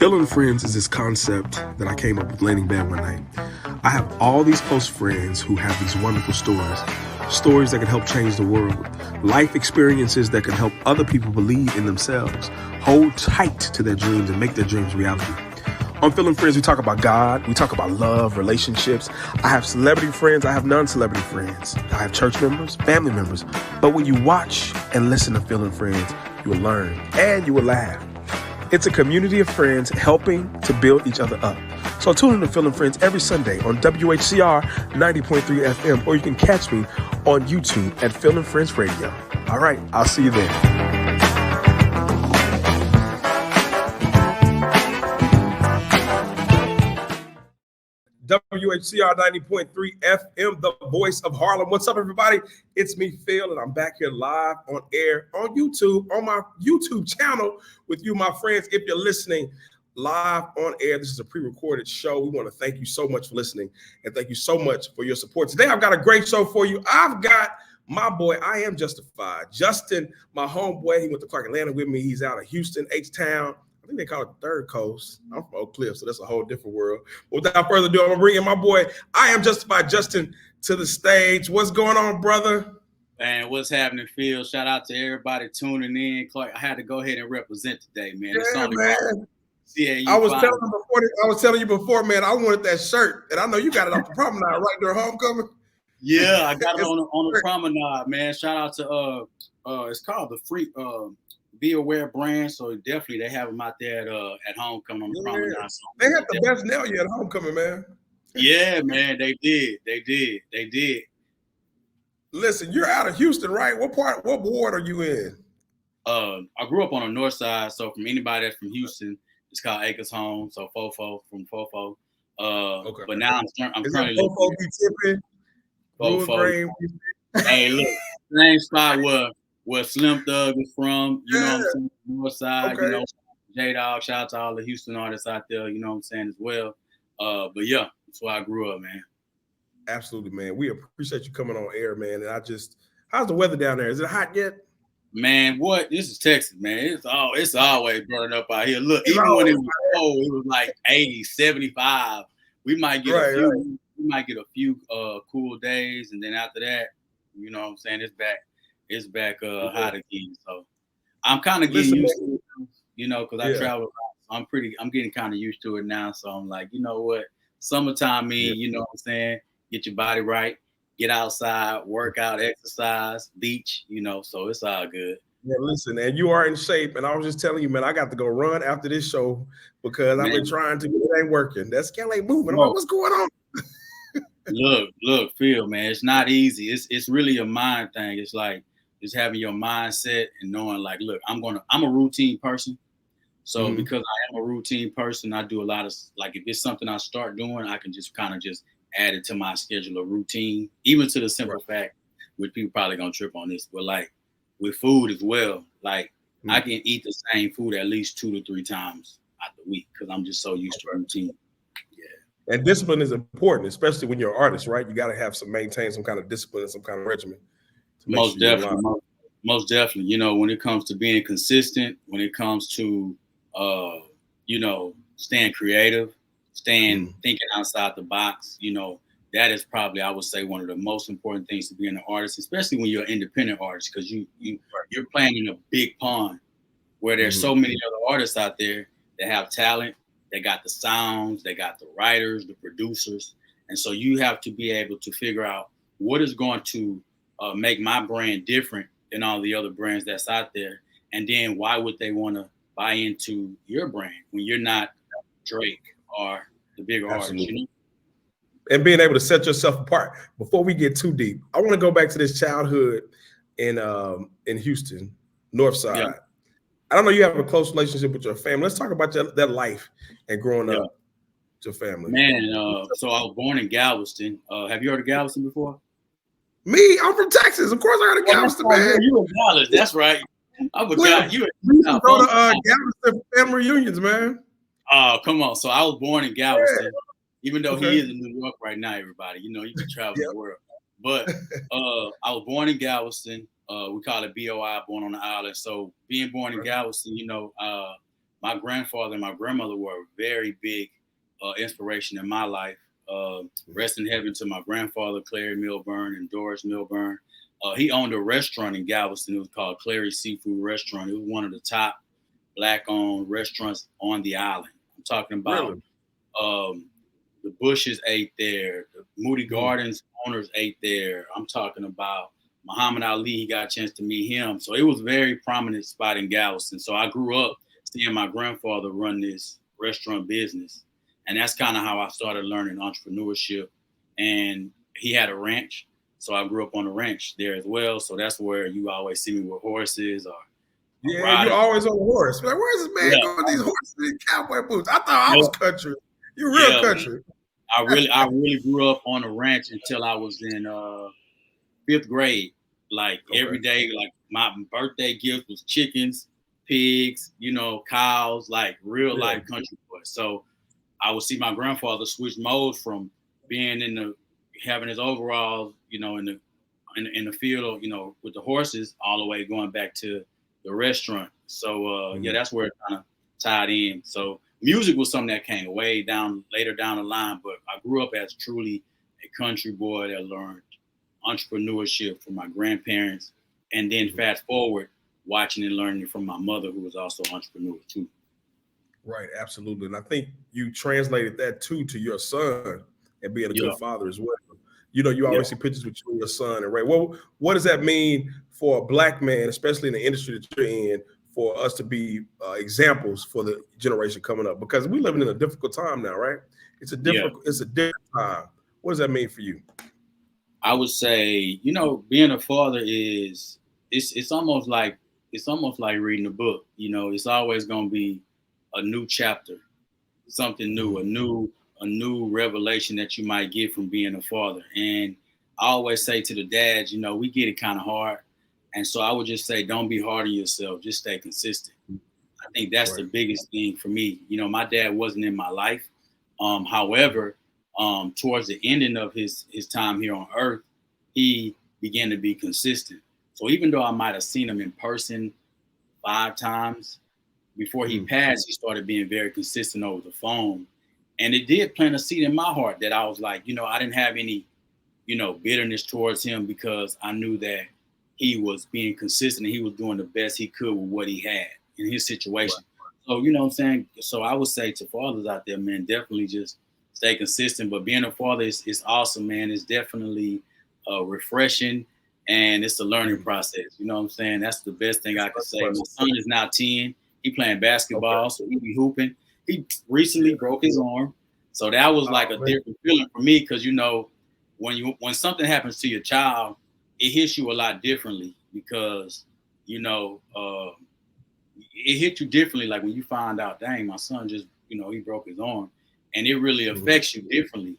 Feeling friends is this concept that I came up with laying in bed one night. I have all these close friends who have these wonderful stories that can help change the world, life experiences that can help other people believe in themselves, hold tight to their dreams and make their dreams reality. On Feeling Friends, we talk about God, we talk about love, relationships. I have celebrity friends, I have non-celebrity friends. I have church members, family members. But when you watch and listen to Feeling Friends, you will learn and you will laugh. It's a community of friends helping to build each other up. So tune in to Feeling Friends every Sunday on WHCR 90.3 FM, or you can catch me on YouTube at Feeling Friends Radio. All right, I'll see you there. WHCR 90.3 FM, the voice of Harlem. What's up, everybody? It's me, Phil, and I'm back here live on air on YouTube, on my YouTube channel with you, my friends. If you're listening live on air, this is a pre-recorded show. We want to thank you so much for listening, and thank you so much for your support. Today, I've got a great show for you. I've got my boy, I Am Justified. Justin, my homeboy, he went to Clark Atlanta with me. He's out of Houston, H-Town. I think they call it the Third Coast. I'm from Oak Cliff, so that's a whole different world. But without further ado, I'm going to bring in my boy, I Am Justified, Justin, to the stage. What's going on, brother? Man, what's happening, Phil? Shout out to everybody tuning in. Clark, I had to go ahead and represent today, man. Yeah, man. Yeah, I was telling you before, man, I wanted that shirt, and I know you got it off the promenade right there, homecoming. Yeah, I got it on the promenade, man. Shout out to it's called the Free Be Aware brand. So definitely they have them out there at homecoming on the promenade. So they had the best nail yet at homecoming, man. Yeah, man, they did. Listen, you're out of Houston, right? What ward are you in? I grew up on the north side, so from anybody that's from Houston, it's called Acres Home. So Fofo from Fofo. Okay. But now I'm currently Fofo be tipping. Fofo. Hey, look, same spot where Slim Thug is from. You know what I'm saying? North side. Okay. You know, J-Dog. Shout out to all the Houston artists out there. You know what I'm saying as well. But yeah, that's where I grew up, man. Absolutely, man. We appreciate you coming on air, man. And how's the weather down there? Is it hot yet? Man, what? This is Texas, man. It's always burning up out here. Look, even when it was cold, it was like 80, 75. We might get a few cool days, and then after that, you know what I'm saying, it's back hot again. So I'm kind of getting used to it, you know, because I travel. I'm getting kind of used to it now. So I'm like, you know what? Summertime mean, you know what I'm saying? Get your body right. Get outside, work out, exercise, beach, you know, so it's all good. Yeah, listen, and you are in shape. And I was just telling you, man, I got to go run after this show because I've been trying to, it ain't working. That scale ain't moving. I'm like, what's going on? Look, Phil, man, it's not easy. It's really a mind thing. It's like just having your mindset and knowing like, look, I'm a routine person. So because I am a routine person, I do a lot of, like, if it's something I start doing, I can just kind of just add it to my schedule of routine, even to the simple fact, which people probably gonna trip on this, but like with food as well, like I can eat the same food at least 2 to 3 times out the week because I'm just so used to routine. Yeah. And discipline is important, especially when you're an artist, right? You got to maintain some kind of discipline and some kind of regimen. Most definitely. You know, when it comes to being consistent, when it comes to, you know, staying creative, thinking outside the box, you know, that is probably, I would say, one of the most important things to being an artist, especially when you're an independent artist, because you're playing in a big pond where there's so many other artists out there that have talent. They got the sounds, they got the writers, the producers. And so you have to be able to figure out what is going to make my brand different than all the other brands that's out there. And then why would they want to buy into your brand when you're not Drake or the bigger artist, you know? And being able to set yourself apart. Before we get too deep, I want to go back to this childhood in Houston, North Side. Yeah. I don't know, you have a close relationship with your family. Let's talk about that life and growing up with your family. Man, so I was born in Galveston. Have you heard of Galveston before? Me? I'm from Texas. Of course I heard of Galveston, man. You were Galveston, that's right. I forgot. You go to Galveston family reunions, man. Oh, come on. So I was born in Galveston, even though he is in New York right now, everybody. You know, you can travel the world. But I was born in Galveston. We call it BOI, born on the island. So being born in Galveston, you know, my grandfather and my grandmother were a very big inspiration in my life. Rest in heaven to my grandfather, Clary Milburn and Doris Milburn. He owned a restaurant in Galveston. It was called Clary's Seafood Restaurant. It was one of the top Black-owned restaurants on the island. I'm talking about the Bushes ate there. The Moody Gardens owners ate there. I'm talking about Muhammad Ali. He got a chance to meet him. So it was a very prominent spot in Galveston. So I grew up seeing my grandfather run this restaurant business. And that's kind of how I started learning entrepreneurship. And he had a ranch. So I grew up on a ranch there as well. So that's where you always see me with horses or yeah, you're always on a horse. Like, where's this man going with these horses and cowboy boots? I thought I was country. You're real country. I really grew up on a ranch until I was in 5th grade. Like every day, like my birthday gift was chickens, pigs, cows, like real life country boy. So I would see my grandfather switch modes from being having his overalls, in the field, with the horses, all the way going back to the restaurant. So that's where it kind of tied in. So music was something that came way later down the line, but I grew up as truly a country boy that learned entrepreneurship from my grandparents, and then fast forward, watching and learning from my mother, who was also an entrepreneur too. Right, absolutely. And I think you translated that too to your son and being a good father as well. You always see pictures with you and your son and Ray. Well, what does that mean for a Black man, especially in the industry that you're in, for us to be examples for the generation coming up? Because we're living in a difficult time now, right? It's a different time. What does that mean for you? I would say, being a father it's almost like reading a book. It's always going to be a new chapter, something new, a new revelation that you might get from being a father. And I always say to the dads, we get it kind of hard. And so I would just say, don't be hard on yourself. Just stay consistent. I think that's the biggest thing for me. My dad wasn't in my life. However, towards the ending of his time here on earth, he began to be consistent. So even though I might have seen him in person 5 times before he passed, he started being very consistent over the phone. And it did plant a seed in my heart that I was like, I didn't have any, bitterness towards him, because I knew that he was being consistent and he was doing the best he could with what he had in his situation. So, what I'm saying? So I would say to fathers out there, man, definitely just stay consistent. But being a father is awesome, man. It's definitely refreshing, and it's a learning process. You know what I'm saying? That's the best thing I can say. My son is now 10. He playing basketball, so he be hooping. He recently broke his arm. So that was like a different feeling for me, because, when something happens to your child, it hits you a lot differently, because, it hit you differently. Like when you find out, dang, my son just, he broke his arm, and it really affects you differently.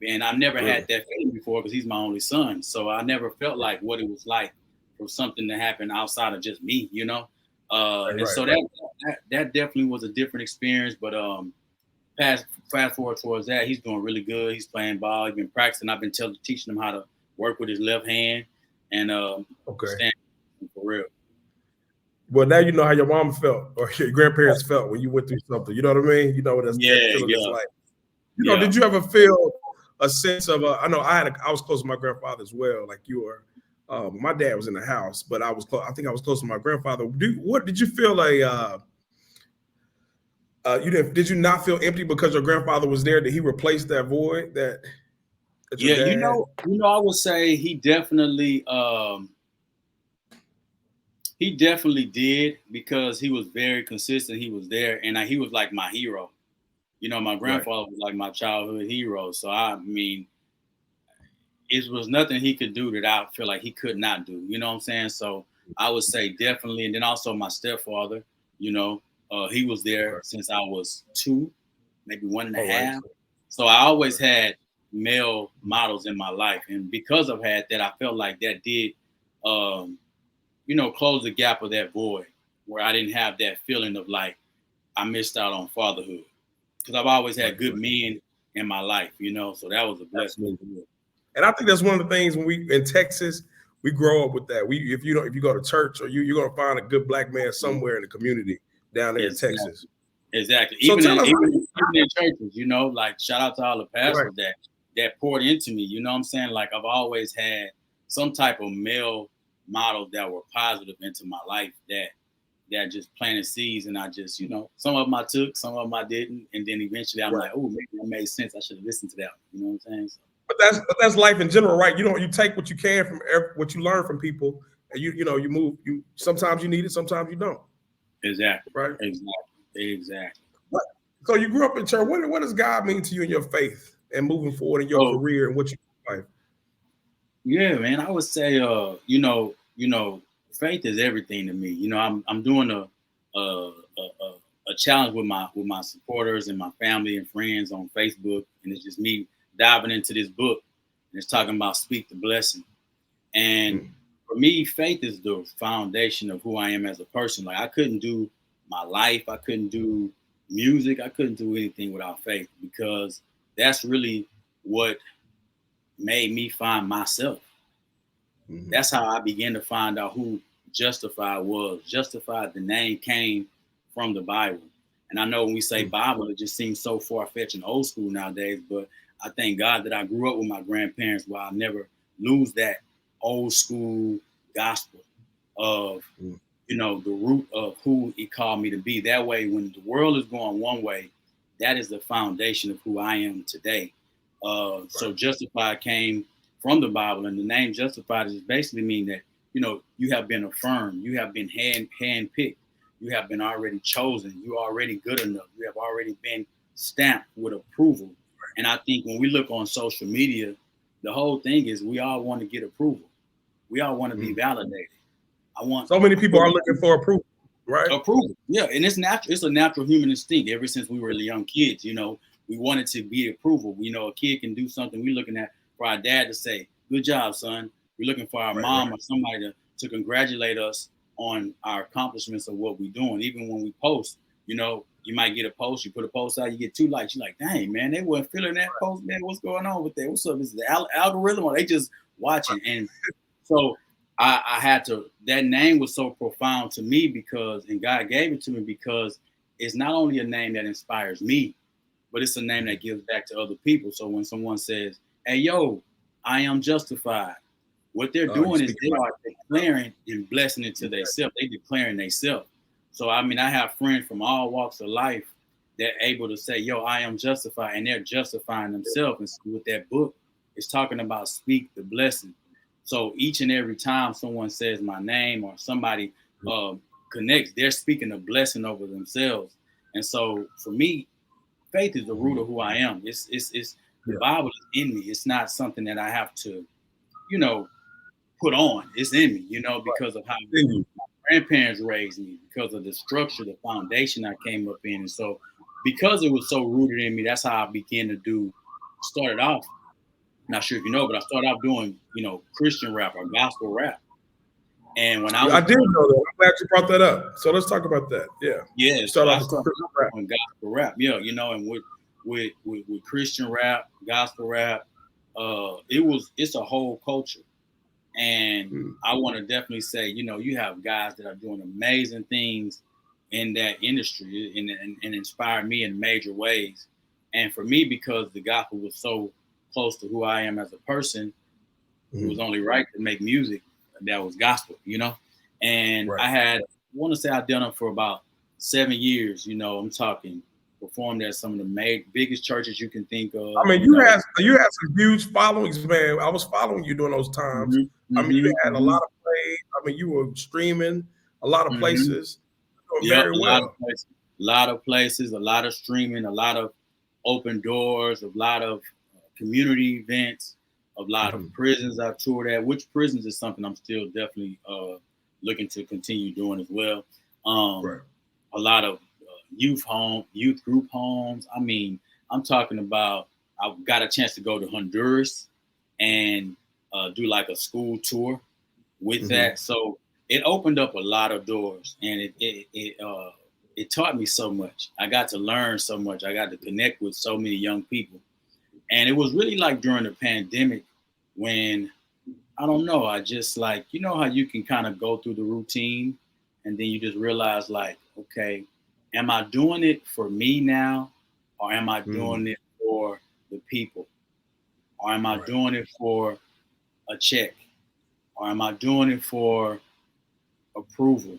And I've never had that feeling before, because he's my only son. So I never felt like what it was like for something to happen outside of just me, So that definitely was a different experience. But fast forward towards that, he's doing really good. He's playing ball. He's been practicing. I've been teaching him how to work with his left hand and stand for real. Well, now you know how your mom felt or your grandparents felt when you went through something. You know what I mean? You know what that feeling is like. Did you ever feel a sense of I know I was close to my grandfather as well, like you were. My dad was in the house, but I was close. I think I was close to my grandfather. What did you feel like? Did you not feel empty because your grandfather was there? Did he replace that void that your dad had? I would say he definitely did, because he was very consistent. He was there, and he was like my hero. My grandfather was like my childhood hero. So I mean, it was nothing he could do that I feel like he could not do. You know what I'm saying? So I would say definitely. And then also my stepfather, he was there since I was 2, maybe 1.5. So I always had male models in my life. And because I've had that, I felt like that did, close the gap of that void, where I didn't have that feeling of like I missed out on fatherhood. Because I've always had good men in my life, so that was a blessing. And I think that's one of the things when we in Texas, we grow up with that. If you go to church, or you're gonna find a good Black man somewhere in the community down there in Texas. Exactly. So Even in churches, you know, like shout out to all the pastors right. that poured into me. You know what I'm saying? Like I've always had some type of male models that were positive into my life that just planted seeds, and I just, you know, some of them I took, some of them I didn't, and then eventually I'm like, oh, maybe that made sense. I should have listened to that. You know what I'm saying? So, But that's life in general, right? You take what you can from what you learn from people, and you move. You sometimes you need it, sometimes you don't. exactly, Right. exactly. So you grew up in church. What does God mean to you in your faith and moving forward in your So career and what you life? yeah, man, I would say, you know, faith is everything to me. You know, I'm doing a challenge with my supporters and my family and friends on Facebook, and it's just me diving into this book, and it's talking about speak the blessing. And Mm. for me, faith is the foundation of who I am as a person. Like I couldn't do my life, I couldn't do music, I couldn't do anything without faith because that's really what made me find myself. Mm-hmm. That's how I began to find out who Justified was. Justified, the name came from the Bible. And I know when we say Bible, it just seems so far-fetched and old school nowadays, but I thank God that I grew up with my grandparents where I never lose that old school gospel of, Mm. you know, the root of who he called me to be. That way, when the world is going one way, that is the foundation of who I am today. So justified came from the Bible, and the name justified is basically mean that, you know, you have been affirmed, you have been hand picked, you have been already chosen, you're already good enough, you have already been stamped with approval. And I think when we look on social media, the whole thing is we all want to get approval. We all want to be validated. I want So many people are looking for approval, right? approval. Yeah, and it's natural. It's a natural human instinct. Ever since we were young kids, you know, we wanted to be approval. You know, a kid can do something. We're looking at for our dad to say, "Good job, son." We're looking for our mom or somebody to congratulate us on our accomplishments of what we're doing. Even when we post, you know, you might get a post. You put a post out, you get 2 likes. You're like, "Dang, man, they weren't feeling that post, man. What's going on with that? What's up? Is it the algorithm, or they just watching?" And so I had to, that name was so profound to me because, and God gave it to me because it's not only a name that inspires me, but it's a name that gives back to other people. So when someone says, hey, yo, I am justified, what they're doing is they are declaring and blessing it to themselves. They declaring themselves. So, I mean, I have friends from all walks of life that are able to say, yo, I am justified, and they're justifying themselves. And so with that book, it's talking about speak the blessing. So each and every time someone says my name or somebody connects, they're speaking a blessing over themselves. And so for me, faith is the root of who I am. It's the Bible is in me. It's not something that I have to, you know, put on. It's in me, you know, because of how my grandparents raised me, because of the structure, the foundation I came up in. And so because it was so rooted in me, that's how I began to started off, not sure if you know, but I started off doing, you know, Christian rap or gospel rap. And when I Yeah, I was did doing, know that. I'm glad you brought that up. So let's talk about that. Yeah. yeah, You so start I off with started Christian rap. on gospel rap, yeah, you know, and with Christian rap, gospel rap, it's a whole culture. And I want to definitely say, you know, you have guys that are doing amazing things in that industry and inspire me in major ways. And for me, because the gospel was so close to who I am as a person, it was only right to make music that was gospel, you know. And I want to say I've done it for about 7 years. You know, I'm talking performed at some of the biggest churches you can think of. I mean, You know, you had some huge followings, man. I was following you during those times. I mean, you had a lot of plays. I mean, you were streaming a lot of places, doing yep, very a lot well. of places, a lot of streaming, a lot of open doors, a lot of community events, a lot of prisons I've toured at. Which prisons is something I'm still definitely looking to continue doing as well. A lot of youth group homes. I mean, I'm talking about. I got a chance to go to Honduras and do like a school tour with that. So it opened up a lot of doors, and it taught me so much. I got to learn so much. I got to connect with so many young people, and it was really like during the pandemic when I don't know. I just like, you know how you can kind of go through the routine, and then you just realize like, okay, am I doing it for me now, or am I doing it for the people, or am I doing it for a check, or am I doing it for approval?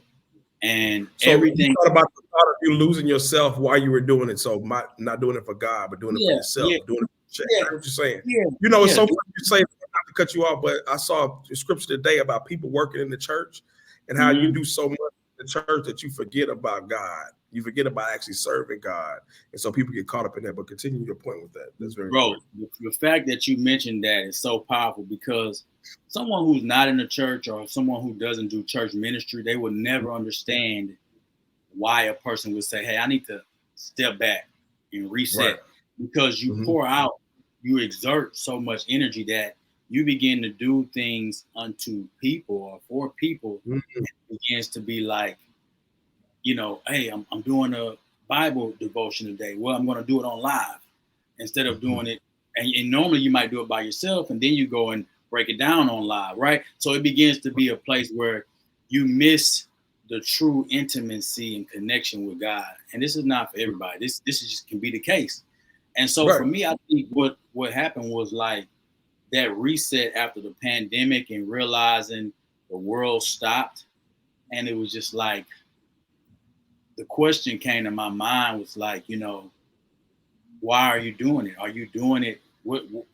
And So everything. you thought about the thought of you losing yourself while you were doing it. So not doing it for God, but doing it for yourself, doing it for check. That's what you're saying. You know, it's so funny you say, not to cut you off, but I saw a scripture today about people working in the church and how you do so much in the church that you forget about God. You forget about actually serving God. And so people get caught up in that. But continue your point with that. That's very important. The fact that you mentioned that is so powerful, because someone who's not in the church or someone who doesn't do church ministry, they would never understand why a person would say, hey, I need to step back and reset, because you pour out, you exert so much energy that you begin to do things unto people or for people. And it begins to be like, you know, hey, I'm doing a Bible devotion today. Well, I'm going to do it on live instead of doing it. And normally you might do it by yourself, and then you go and break it down on live, right? So it begins to be a place where you miss the true intimacy and connection with God. And this is not for everybody. This is just can be the case. And so for me, I think what happened was like that reset after the pandemic and realizing the world stopped. And it was just like, the question came to my mind was like, you know, why are you doing it? Are you doing it?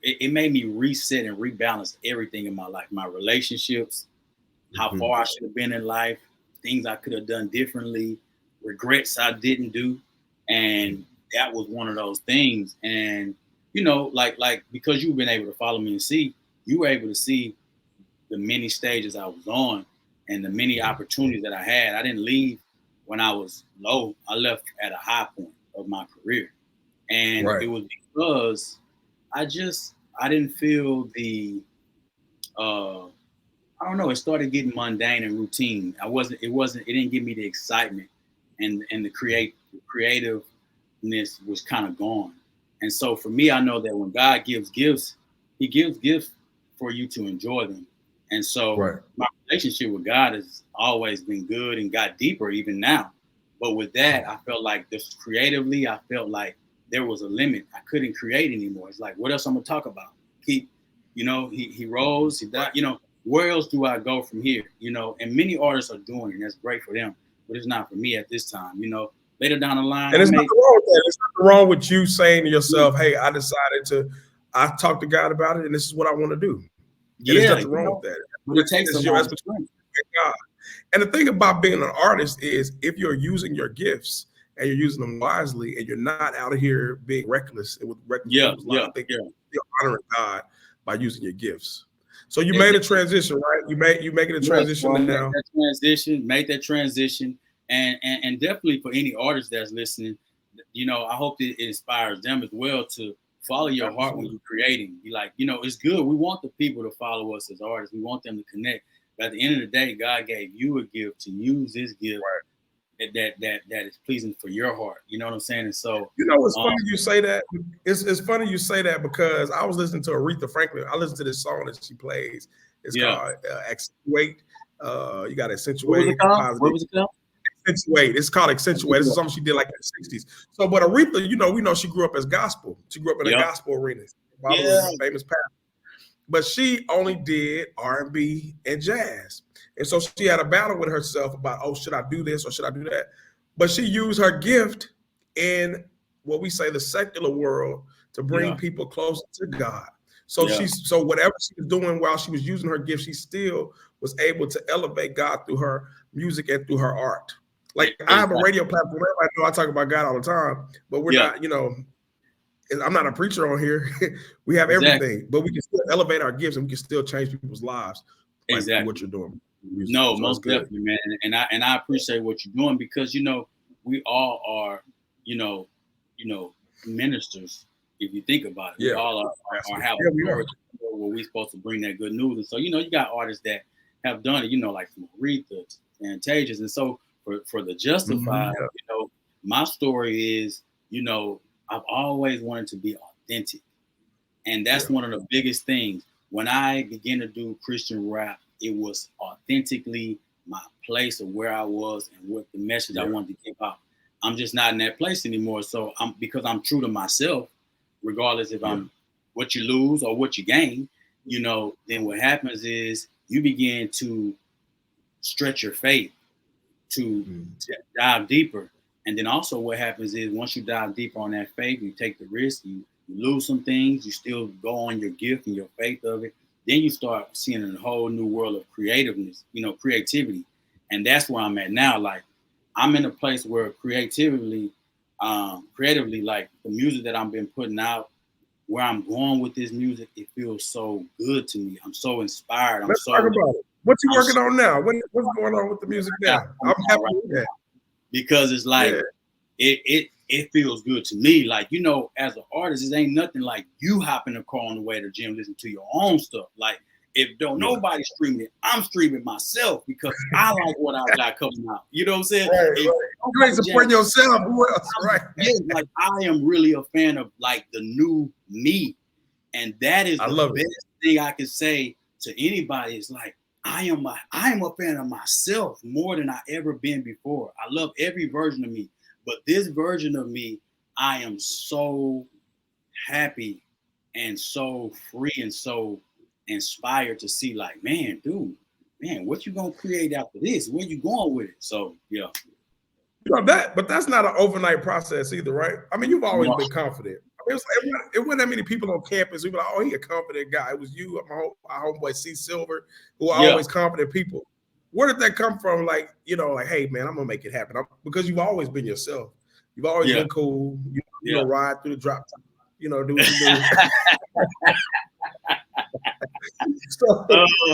It made me reset and rebalance everything in my life, my relationships, how far I should have been in life, things I could have done differently, regrets I didn't do. And that was one of those things. And, you know, like because you've been able to follow me and see, you were able to see the many stages I was on and the many opportunities that I had. I didn't leave when I was low. I left at a high point of my career. And it was because I didn't feel the, I don't know, it started getting mundane and routine. It didn't give me the excitement and the creativeness was kind of gone. And so for me, I know that when God gives gifts, he gives gifts for you to enjoy them. And so my relationship with God has always been good and got deeper even now. But with that, I felt like this creatively, I felt like there was a limit. I couldn't create anymore. It's like, what else I'm gonna talk about? He rose, he died, you know, where else do I go from here? You know, and many artists are doing it, and that's great for them, but it's not for me at this time. You know, later down the line. And there's nothing wrong with that. There's nothing wrong with you saying to yourself, hey, I talked to God about it, and this is what I want to do. And there's nothing wrong with that. But it takes a lot of strength. And the thing about being an artist is if you're using your gifts and you're using them wisely and you're not out of here being reckless with reckless I think you're honoring God by using your gifts. So you made a transition, right? You making a transition now. Make that transition. And definitely for any artist that's listening, you know, I hope that it inspires them as well to follow your heart when you're creating. Be like, you know, it's good. We want the people to follow us as artists. We want them to connect. But at the end of the day, God gave you a gift to use this gift that is pleasing for your heart. You know what I'm saying? And so, you know, it's funny you say that. It's funny you say that because I was listening to Aretha Franklin. I listened to this song that she plays. It's called Accentuate. You got to accentuate. What was it called? Accentuate. It's called Accentuate. This is something she did like in the 60s. So, but Aretha, you know, we know she grew up as gospel. She grew up in a gospel arena. Famous pastor. But she only did R&B and jazz. And so she had a battle with herself about, oh, should I do this or should I do that? But she used her gift in what we say the secular world to bring people closer to God. So so whatever she was doing while she was using her gift, she still was able to elevate God through her music and through her art. Like I have a radio platform. I know I talk about God all the time, but we're not, you know, I'm not a preacher on here. We have everything, but we can still elevate our gifts and we can still change people's lives. Like what you're doing. No, most definitely, man. And I appreciate what you're doing because, you know, we all are, you know, ministers. If you think about it, we all are have a story where we're supposed to bring that good news. And so, you know, you got artists that have done it, you know, like from Aretha, Fantasia. And so for the Justified, you know, my story is, you know, I've always wanted to be authentic. And that's one of the biggest things. When I began to do Christian rap, it was authentically my place of where I was and what the message I wanted to give out. I'm just not in that place anymore. So because I'm true to myself, regardless if I'm what you lose or what you gain, you know, then what happens is you begin to stretch your faith to dive deeper. And then also what happens is once you dive deeper on that faith, you take the risk, you lose some things, you still go on your gift and your faith of it. Then you start seeing a whole new world of creativeness, you know, creativity. And that's where I'm at now. Like I'm in a place where creatively, like the music that I've been putting out, where I'm going with this music, it feels so good to me. I'm so inspired. Let's talk about it. What you working on now? What's going on with the music now? I'm happy with that. Because it's like it feels good to me. Like, you know, as an artist, it ain't nothing like you hop in the car on the way to the gym, listen to your own stuff. Like if nobody streaming it, I'm streaming myself because I like what I got coming out. You know what I'm saying? Right. You ain't supporting yourself. Who else? Right. Yeah, like I am really a fan of like the new me. And that is the best thing I can say to anybody. Is like I am a fan of myself more than I ever been before. I love every version of me, but this version of me, I am so happy and so free and so inspired to see. Like, man, what you gonna create after this? Where you going with it? So yeah. You know but that's not an overnight process either, right? I mean, you've always been confident. It wasn't that many people on campus who were like, oh, he a confident guy. It was you, my homeboy C Silver, who are always confident people. Where did that come from? Like, you know, like, hey, man, I'm going to make it happen. Because you've always been yourself. You've always been cool. You know, ride through the drop top, you know, do what you do. So,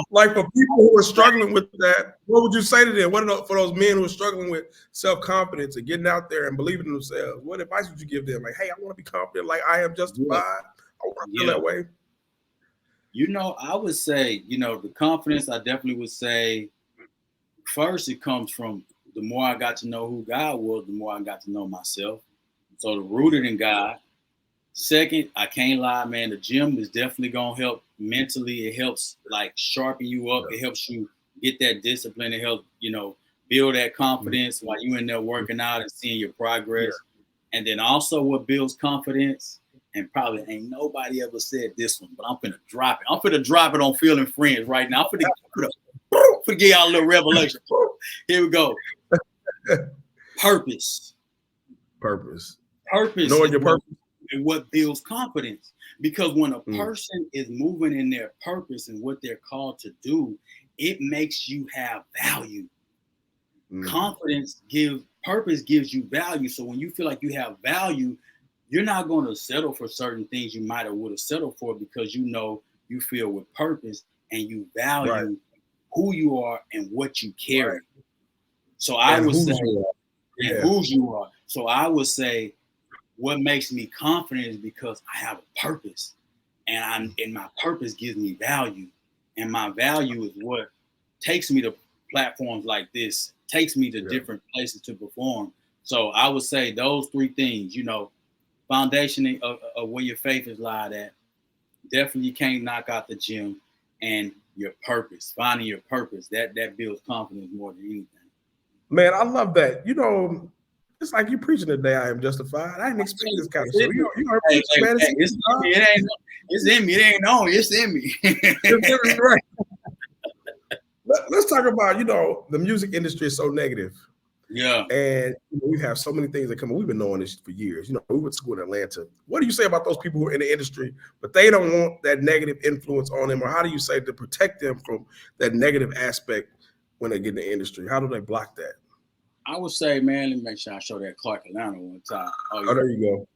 like for people who are struggling with that, what would you say to them? For those men who are struggling with self-confidence and getting out there and believing in themselves, what advice would you give them? Like, hey, I want to be confident like I am justified. I want to feel that way. You know, I would say, you know, the confidence, I definitely would say, first, it comes from the more I got to know who God was, the more I got to know myself. So the rooted in God. Second, I can't lie, man. The gym is definitely gonna help mentally. It helps like sharpen you up. It helps you get that discipline. It helps, you know, build that confidence while you in there working out and seeing your progress. And then also what builds confidence, and probably ain't nobody ever said this one, but I'm finna drop it. I'm finna drop it on Feeling Friends right now. I'm finna give y'all a little revelation. Here we go. Purpose. Knowing your purpose. And what builds confidence, because when a person is moving in their purpose and what they're called to do, it makes you have value. Purpose gives you value. So when you feel like you have value, you're not going to settle for certain things you might have would have settled for, because you know you feel with purpose and you value who you are and what you carry. So I would say, who you are. So I would say, what makes me confident is because I have a purpose, and my purpose gives me value, and my value is what takes me to platforms like this, takes me to different places to perform. So I would say those three things, you know, foundation of where your faith is lied at. Definitely you can't knock out the gym, and your purpose, finding your purpose, that builds confidence more than anything. Man, I love that. You know, it's like you preaching today. I am justified. I didn't expect this kind of stuff. You are preaching, man. It's in me. It ain't on. It's in me. It's right. Let's talk about, you know, the music industry is so negative. Yeah. And we have so many things that come. We've been knowing this for years. You know, we went to school in Atlanta. What do you say about those people who are in the industry, but they don't want that negative influence on them? Or how do you say to protect them from that negative aspect when they get in the industry? How do they block that? I would say, man, let me make sure I show that Clark Atlanta one time. Oh, there you go.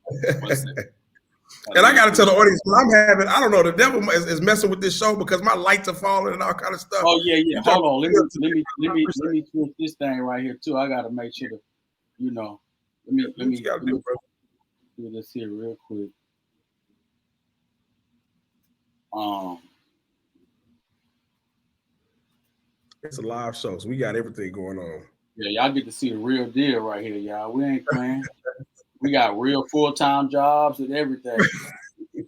And I got to tell the audience, I don't know, the devil is messing with this show because my lights are falling and all kind of stuff. Oh yeah. Hold on, let me twist this thing right here too. I got to make sure to, you know, let me do this here real quick. It's a live show, so we got everything going on. Yeah, y'all get to see the real deal right here, y'all. We ain't playing. We got real full-time jobs and everything.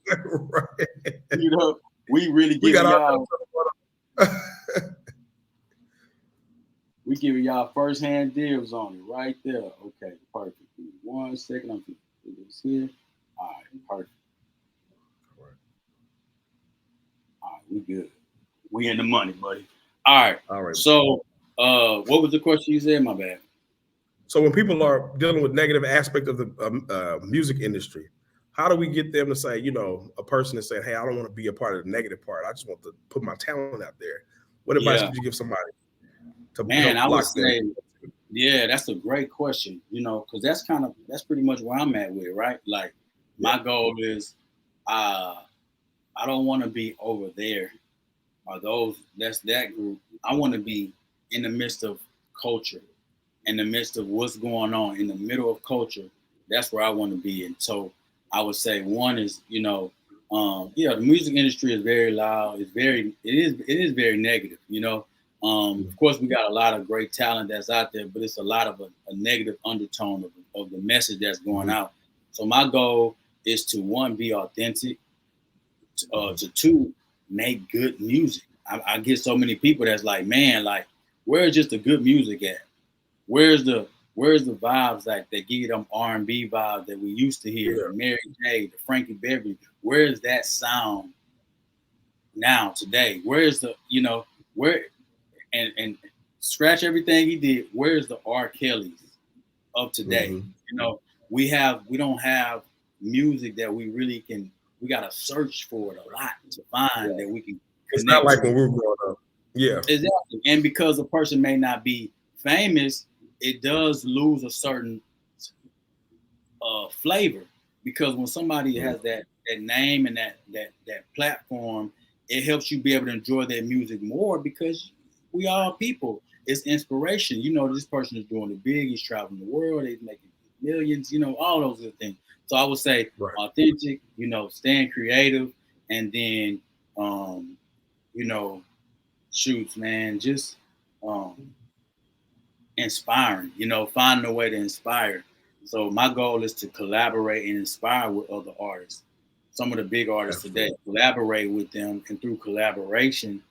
Right. You know, we really giving y'all. We giving y'all first-hand deals on it right there. Okay, perfect. Give me 1 second. I'm gonna do this here. All right, perfect. All right, we good. We in the money, buddy. All right. All right. So, what was the question you said? My bad. So when people are dealing with negative aspect of the music industry, how do we get them to say, a person is saying, hey, I don't want to be a part of the negative part. I just want to put my talent out there. What advice Yeah, would you give somebody to man, help I would block them? say, yeah, that's a great question. Because that's pretty much where I'm at with it, right? Like, my goal is, I don't want to be over there or that's that group. I want to be in the midst of culture, in the midst of what's going on, in the middle of culture. That's where I want to be. And so I would say one is, the music industry is very loud. It is very negative. Of course, we got a lot of great talent that's out there, but it's a lot of a negative undertone of the message that's going out. So my goal is to one, be authentic, to two, make good music. I get so many people that's like, man, like, where's just the good music at? Where's the vibes like that give you them R&B vibes that we used to hear, the Mary J, the Frankie Beverly? Where's that sound now today? Where's the where and scratch everything he did? Where's the R. Kelly's of today? We don't have music that we really can. We gotta search for it a lot to find that we can. It's not like when we were growing up. Yeah, exactly. And because a person may not be famous, it does lose a certain flavor. Because when somebody has that name and that platform, it helps you be able to enjoy their music more because we are people. It's inspiration. This person is doing it big. He's traveling the world. He's making millions. All those good things. So I would say authentic. Staying creative, and then shoots, man, just inspiring, finding a way to inspire. So my goal is to collaborate and inspire with other artists. Some of the big artists today, collaborate with them, and through collaboration,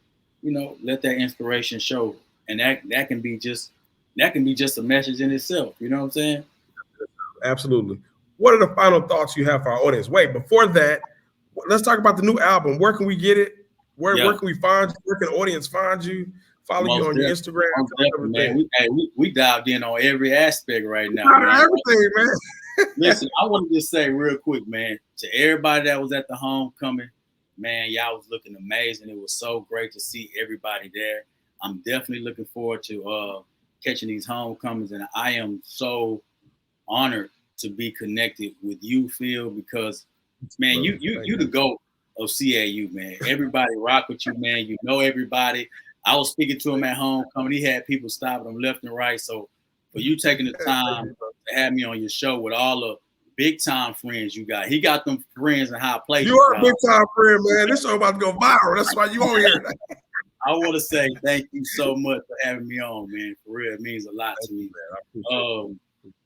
let that inspiration show. And that can be just a message in itself. You know what I'm saying? Absolutely. What are the final thoughts you have for our audience? Wait, before that, let's talk about the new album. Where can we get it? Where can we find you? Where can the audience find you? Follow you on your Instagram. Man. We dived in on every aspect right now. Everything, man. Listen, I want to just say real quick, man, to everybody that was at the homecoming, man, y'all was looking amazing. It was so great to see everybody there. I'm definitely looking forward to catching these homecomings, and I am so honored to be connected with you, Phil, because man, you the GOAT of CAU, man. Everybody rock with you, man. You know everybody. I was speaking to him at homecoming. He had people stopping him left and right. So for you taking the time to have me on your show with all the big time friends you got, he got them friends in high places. You are a big time friend, man. This show about to go viral. That's why you on here. I want to say thank you so much for having me on, man. For real, it means a lot to me.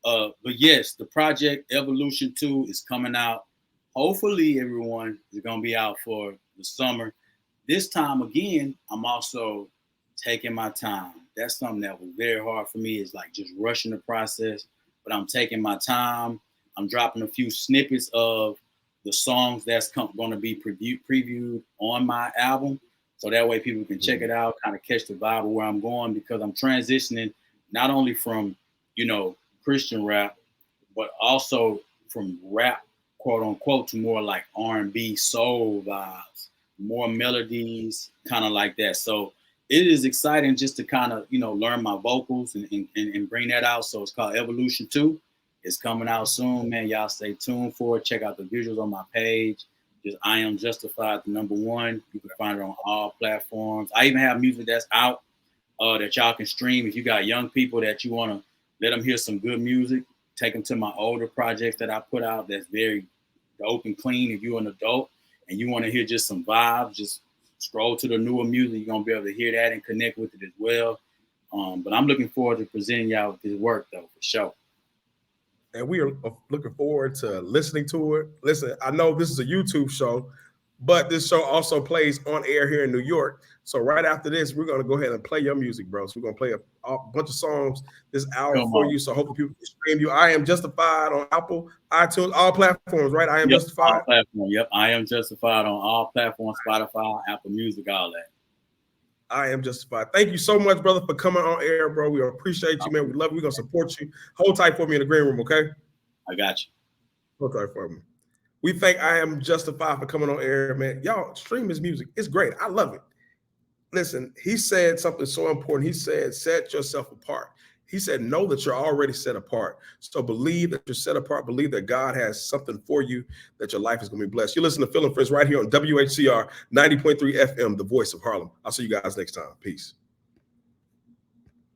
But yes, the project Evolution 2 is coming out. Hopefully, everyone is going to be out for the summer. This time again, I'm also taking my time. That's something that was very hard for me, is like just rushing the process. But I'm taking my time. I'm dropping a few snippets of the songs that's going to be previewed on my album. So that way people can check it out, kind of catch the vibe of where I'm going, because I'm transitioning not only from, Christian rap, but also from rap, quote unquote, to more like R&B soul vibes, more melodies, kind of like that. So it is exciting just to kind of, learn my vocals and bring that out. So it's called Evolution 2. It's coming out soon, man. Y'all stay tuned for it. Check out the visuals on my page. Just I Am Justified, the #1. You can find it on all platforms. I even have music that's out that y'all can stream. If you got young people that you want to let them hear some good music, take them to my older projects that I put out that's very dope and clean. If you're an adult and you want to hear just some vibes, just scroll to the newer music. You're going to be able to hear that and connect with it as well. But I'm looking forward to presenting y'all with this work, though, for sure. And we are looking forward to listening to it. Listen, I know this is a YouTube show, but this show also plays on air here in New York. So right after this, we're going to go ahead and play your music, bro. So we're going to play a bunch of songs this hour for you. So hopefully people can stream you. I Am Justified on Apple, iTunes, all platforms, right? I Am Justified. All platforms. Yep, I Am Justified on all platforms, Spotify, Apple Music, all that. I Am Justified. Thank you so much, brother, for coming on air, bro. We appreciate you, man. We love you. We're going to support you. Hold tight for me in the green room, okay? I got you. Hold tight for me. We thank I Am Justified for coming on air, man. Y'all stream his music. It's great. I love it. Listen, he said something so important. He said, set yourself apart. He said, know that you're already set apart. So believe that you're set apart. Believe that God has something for you, that your life is going to be blessed. You listen to Phil and Friends right here on WHCR 90.3 FM, the voice of Harlem. I'll see you guys next time. Peace.